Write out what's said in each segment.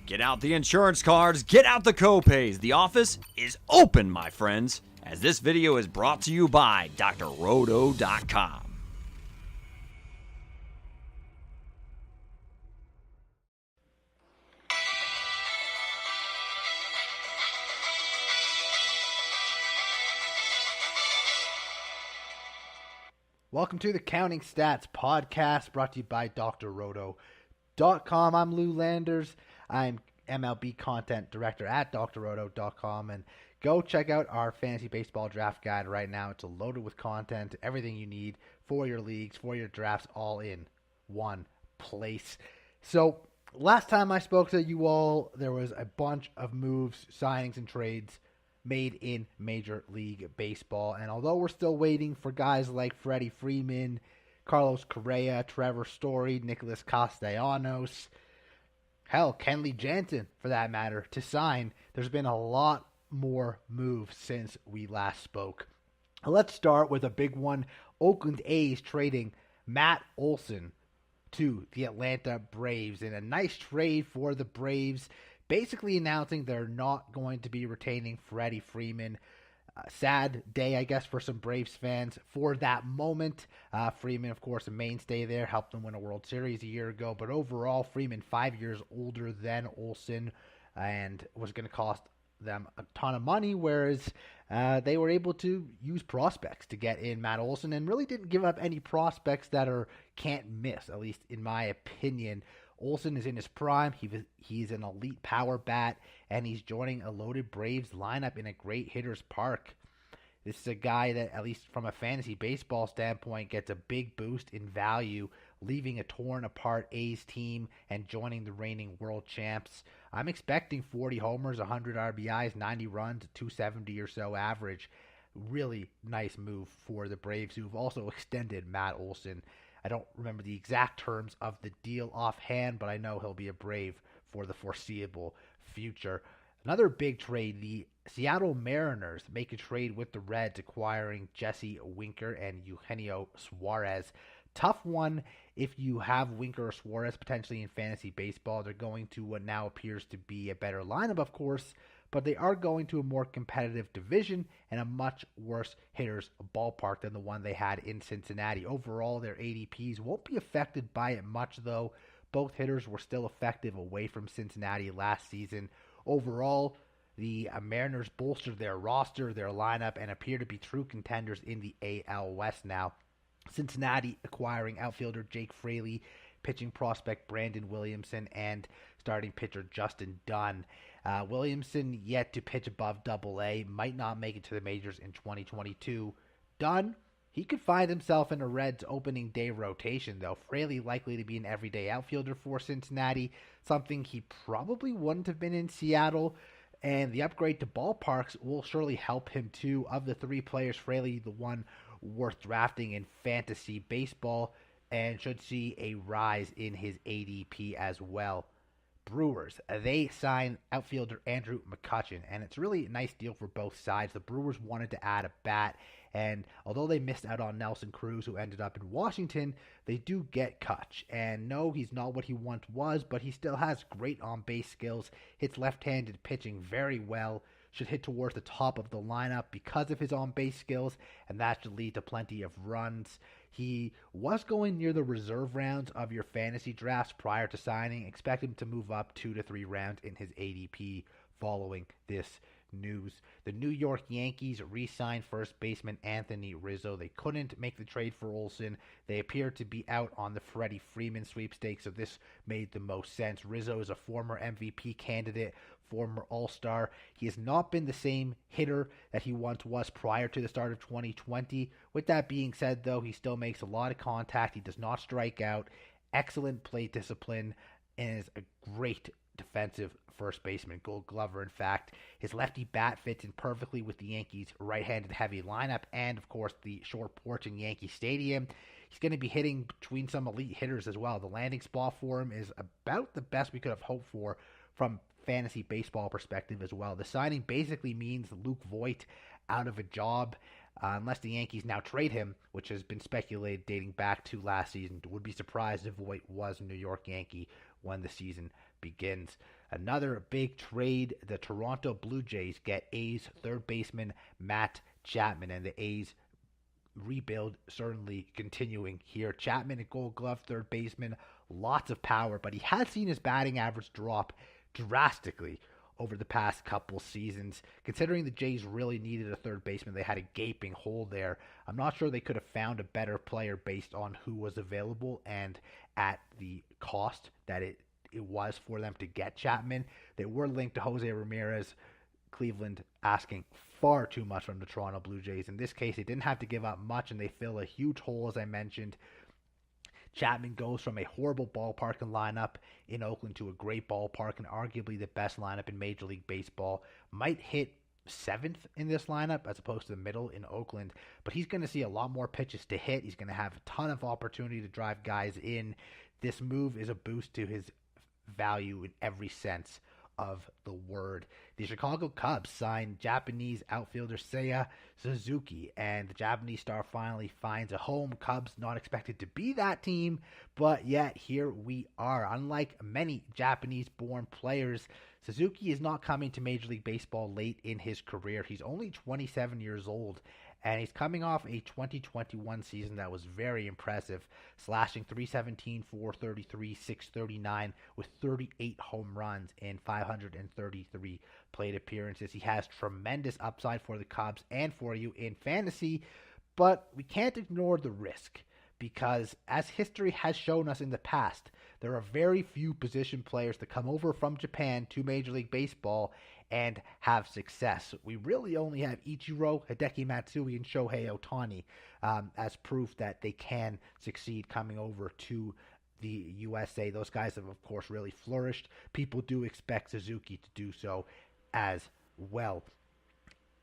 Get out the insurance cards, get out the co-pays. The office is open, my friends, as this video is brought to you by drroto.com. Welcome to the Counting Stats podcast brought to you by drroto.com. I'm Lou Landers. I'm MLB content director at drroto.com, and go check out our fantasy baseball draft guide right now. It's loaded with content, everything you need for your leagues, for your drafts, all in one place. So last time I spoke to you all, there was a bunch of moves, signings, and trades made in Major League Baseball. And although we're still waiting for guys like Freddie Freeman, Carlos Correa, Trevor Story, Nicholas Castellanos, hell, Kenley Jansen, for that matter, to sign, there's been a lot more moves since we last spoke. Let's start with a big one. Oakland A's trading Matt Olsen to the Atlanta Braves in a nice trade for the Braves, basically announcing they're not going to be retaining Freddie Freeman. Sad day, I guess, for some Braves fans for that moment. Freeman, of course, a mainstay there, helped them win a World Series a year ago. But overall, Freeman 5 years older than Olsen and was going to cost them a ton of money, whereas they were able to use prospects to get in Matt Olsen and really didn't give up any prospects that are can't miss, at least in my opinion. Olsen is in his prime. He's an elite power bat, and he's joining a loaded Braves lineup in a great hitter's park. This is a guy that, at least from a fantasy baseball standpoint, gets a big boost in value, leaving a torn-apart A's team and joining the reigning world champs. I'm expecting 40 homers, 100 RBIs, 90 runs, 270 or so average. Really nice move for the Braves, who've also extended Matt Olsen. I don't remember the exact terms of the deal offhand, but I know he'll be a Brave for the foreseeable future. Another big trade, the Seattle Mariners make a trade with the Reds, acquiring Jesse Winker and Eugenio Suarez. Tough one if you have Winker or Suarez potentially in fantasy baseball. They're going to what now appears to be a better lineup, of course, but they are going to a more competitive division and a much worse hitter's ballpark than the one they had in Cincinnati. Overall, their ADPs won't be affected by it much, though. Both hitters were still effective away from Cincinnati last season. Overall, the Mariners bolstered their roster, their lineup, and appear to be true contenders in the AL West now. Cincinnati acquiring outfielder Jake Fraley, pitching prospect Brandon Williamson, and starting pitcher Justin Dunn. Williamson yet to pitch above Double-A, might not make it to the majors in 2022. Dunn, he could find himself in a Reds opening day rotation, though. Fraley likely to be an everyday outfielder for Cincinnati, something he probably wouldn't have been in Seattle. And the upgrade to ballparks will surely help him too. Of the three players, Fraley, the one worth drafting in fantasy baseball, and should see a rise in his ADP as well. Brewers, they signed outfielder Andrew McCutchen, and it's really a nice deal for both sides. The Brewers wanted to add a bat, and although they missed out on Nelson Cruz, who ended up in Washington, they do get Kutch. And no, he's not what he once was, but he still has great on-base skills, hits left-handed pitching very well, should hit towards the top of the lineup because of his on-base skills, and that should lead to plenty of runs. He was going near the reserve rounds of your fantasy drafts prior to signing. Expect him to move up 2 to 3 rounds in his ADP following this news. The New York Yankees re-signed first baseman Anthony Rizzo. They couldn't make the trade for Olsen. They appear to be out on the Freddie Freeman sweepstakes, so this made the most sense. Rizzo is a former MVP candidate, former All-Star. He has not been the same hitter that he once was prior to the start of 2020. With that being said, though, he still makes a lot of contact. He does not strike out. Excellent plate discipline, and is a great defensive first baseman, Gold Glover, in fact. His lefty bat fits in perfectly with the Yankees' right-handed heavy lineup and, of course, the short porch in Yankee Stadium. He's going to be hitting between some elite hitters as well. The landing spot for him is about the best we could have hoped for from fantasy baseball perspective as well. The signing basically means Luke Voit out of a job. unless the Yankees now trade him, which has been speculated dating back to last season. Would be surprised if Voit was a New York Yankee when the season begins. Another big trade, the Toronto Blue Jays get A's third baseman Matt Chapman, and the A's rebuild certainly continuing here. Chapman, a Gold Glove third baseman, lots of power, but he has seen his batting average drop drastically over the past couple seasons. Considering the Jays really needed a third baseman, they had a gaping hole there. I'm not sure they could have found a better player based on who was available and at the cost that it was for them to get Chapman. They were linked to Jose Ramirez. Cleveland asking far too much from the Toronto Blue Jays. In this case, they didn't have to give up much, and they fill a huge hole, as I mentioned. Chapman goes from a horrible ballpark and lineup in Oakland to a great ballpark and arguably the best lineup in Major League Baseball. Might hit 7th in this lineup as opposed to the middle in Oakland, but he's going to see a lot more pitches to hit. He's going to have a ton of opportunity to drive guys in. This move is a boost to his value in every sense of the word. The Chicago Cubs signed Japanese outfielder Seiya Suzuki, and the Japanese star finally finds a home. Cubs not expected to be that team, but yet here we are. Unlike many Japanese-born players, Suzuki is not coming to Major League Baseball late in his career. He's only 27 years old, and he's coming off a 2021 season that was very impressive, slashing .317, .433, .639 with 38 home runs in 533 plate appearances. He has tremendous upside for the Cubs and for you in fantasy, but we can't ignore the risk because, as history has shown us in the past, there are very few position players that come over from Japan to Major League Baseball and have success. We really only have Ichiro, Hideki Matsui, and Shohei Ohtani as proof that they can succeed coming over to the USA. Those guys have, of course, really flourished. People do expect Suzuki to do so as well.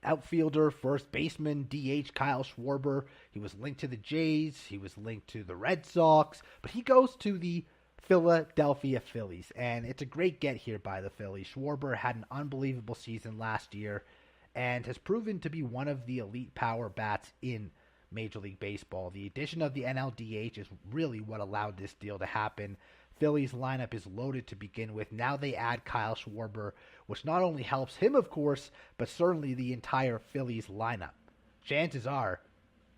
Outfielder, first baseman, DH Kyle Schwarber. He was linked to the Jays. He was linked to the Red Sox. But he goes to the Philadelphia Phillies, and it's a great get here by the Phillies. Schwarber had an unbelievable season last year and has proven to be one of the elite power bats in Major League Baseball. The addition of the NLDH is really what allowed this deal to happen. Phillies lineup is loaded to begin with. Now they add Kyle Schwarber, which not only helps him, of course, but certainly the entire Phillies lineup. Chances are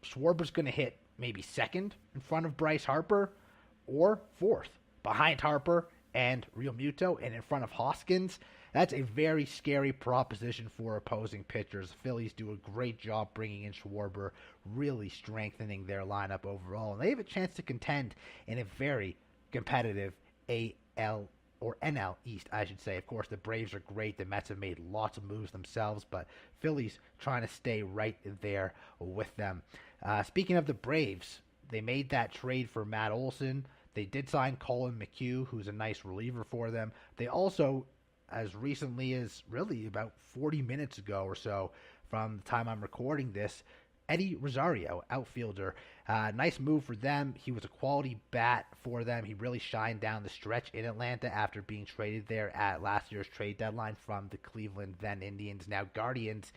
Schwarber's going to hit maybe second in front of Bryce Harper or fourth behind Harper and Real Muto and in front of Hoskins. That's a very scary proposition for opposing pitchers. The Phillies do a great job bringing in Schwarber, really strengthening their lineup overall. And they have a chance to contend in a very competitive AL or NL East, I should say. Of course, the Braves are great. The Mets have made lots of moves themselves, but Phillies trying to stay right there with them. Speaking of the Braves, they made that trade for Matt Olsen. They did sign Colin McHugh, who's a nice reliever for them. They also, as recently as really about 40 minutes ago or so from the time I'm recording this, Eddie Rosario, outfielder. Nice move for them. He was a quality bat for them. He really shined down the stretch in Atlanta after being traded there at last year's trade deadline from the Cleveland, then Indians, now Guardians.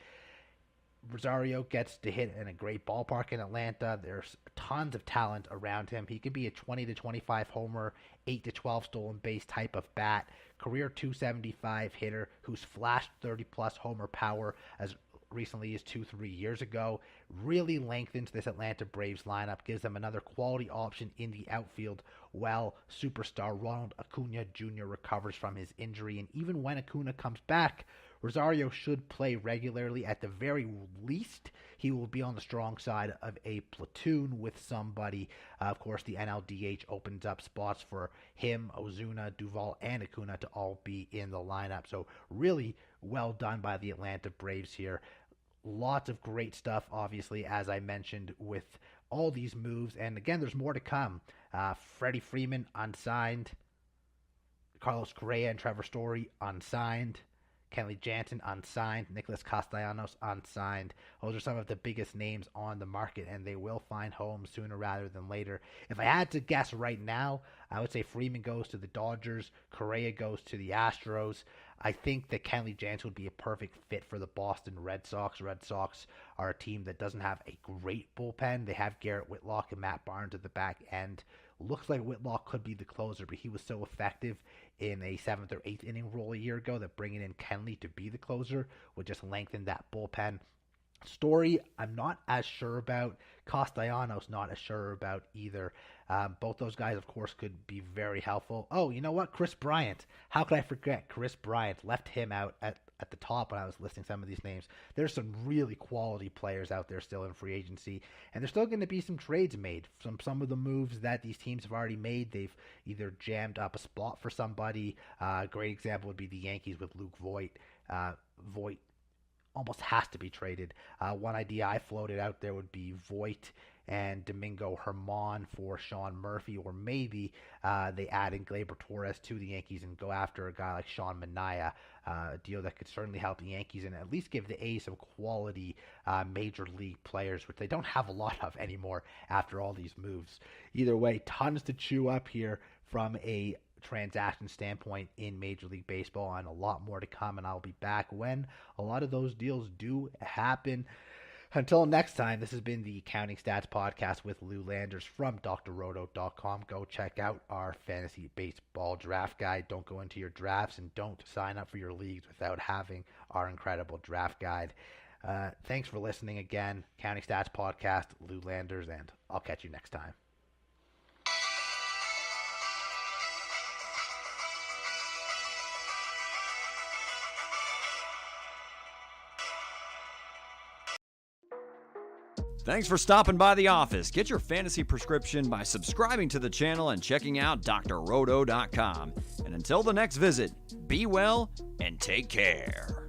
Rosario gets to hit in a great ballpark in Atlanta. There's tons of talent around him. He could be a 20 to 25 homer, 8 to 12 stolen base type of bat. Career .275 hitter who's flashed 30-plus homer power as recently as 2-3 years ago. Really lengthens this Atlanta Braves lineup, gives them another quality option in the outfield while superstar Ronald Acuna Jr. recovers from his injury. And even when Acuna comes back, Rosario should play regularly. At the very least, he will be on the strong side of a platoon with somebody. Of course, the NLDH opens up spots for him, Ozuna, Duvall, and Acuna to all be in the lineup. So really well done by the Atlanta Braves here. Lots of great stuff, obviously, as I mentioned, with all these moves. And again, there's more to come. Freddie Freeman, unsigned. Carlos Correa and Trevor Story, unsigned. Kenley Jansen unsigned, Nicholas Castellanos unsigned. Those are some of the biggest names on the market, and they will find homes sooner rather than later. If I had to guess right now, I would say Freeman goes to the Dodgers, Correa goes to the Astros. I think that Kenley Jansen would be a perfect fit for the Boston Red Sox. Red Sox are a team that doesn't have a great bullpen. They have Garrett Whitlock and Matt Barnes at the back end. Looks like Whitlock could be the closer, but he was so effective in a 7th or 8th inning role a year ago that bringing in Kenley to be the closer would just lengthen that bullpen. Story, I'm not as sure about. Castellanos, not as sure about either. Both those guys, of course, could be very helpful. Oh, you know what? Chris Bryant. How could I forget Chris Bryant? Left him out at the top when I was listing some of these names. There's some really quality players out there still in free agency, and there's still going to be some trades made. Some of the moves that these teams have already made, they've either jammed up a spot for somebody. A great example would be the Yankees with Luke Voit. Voit almost has to be traded. One idea I floated out there would be Voit and Domingo Germán for Sean Murphy, or maybe they add in Gleyber Torres to the Yankees and go after a guy like Sean Manaea, a deal that could certainly help the Yankees and at least give the A's some quality major league players, which they don't have a lot of anymore after all these moves. Either way, tons to chew up here from a transaction standpoint in Major League Baseball, and a lot more to come, and I'll be back when a lot of those deals do happen. Until next time, this has been the Counting Stats Podcast with Lou Landers from drroto.com. Go check out our fantasy baseball draft guide. Don't go into your drafts and don't sign up for your leagues without having our incredible draft guide. Thanks for listening again. Counting Stats Podcast, Lou Landers, and I'll catch you next time. Thanks for stopping by the office. Get your fantasy prescription by subscribing to the channel and checking out drroto.com. And until the next visit, be well and take care.